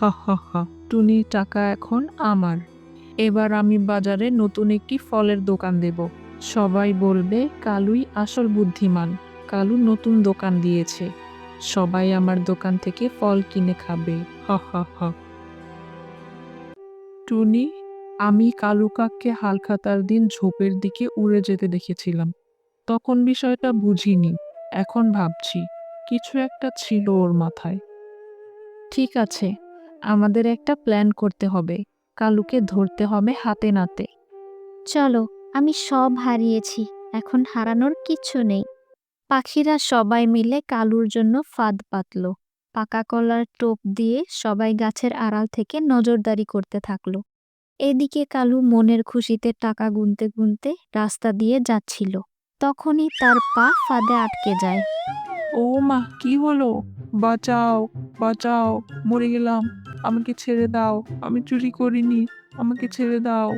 হা হা হা, টুনি টাকা এখন আমার। এবার আমি বাজারে নতুন একটি ফলের দোকান দেব। সবাই বলবে কালুই আসল বুদ্ধিমান। কালু নতুন দোকান দিয়েছে। সবাই আমার দোকান থেকে ফল কিনে খাবে। হা হা হা। টুনি, আমি কালু কাককে হালখাতার দিন ঝোপের দিকে উড়ে যেতে দেখেছিলাম। তখন বিষয়টা বুঝিনি। এখন ভাবছি কিছু একটা ছিল ওর মাথায়। ঠিক আছে, আমাদের একটা প্ল্যান করতে হবে। কালুকে ধরতে হবে হাতে নাতে। চলো, আমি সব হারিয়েছি, এখন হারানোর কিচ্ছু নেই। পাখিরা সবাই মিলে কালুর জন্য ফাঁদ পাতল। পাকা কলার টোপ দিয়ে সবাই গাছের আড়াল থেকে নজরদারি করতে থাকলো। এদিকে কালু মনের খুশিতে টাকা গুনতে গুনতে রাস্তা দিয়ে যাচ্ছিল। তখনই তার পা ফাঁদে আটকে যায়। ও মা, কি হলো? বাঁচাও, বাঁচাও, মরে গেলাম। আমাকে ছেড়ে দাও, আমি চুরি করিনি, আমাকে ছেড়ে দাও।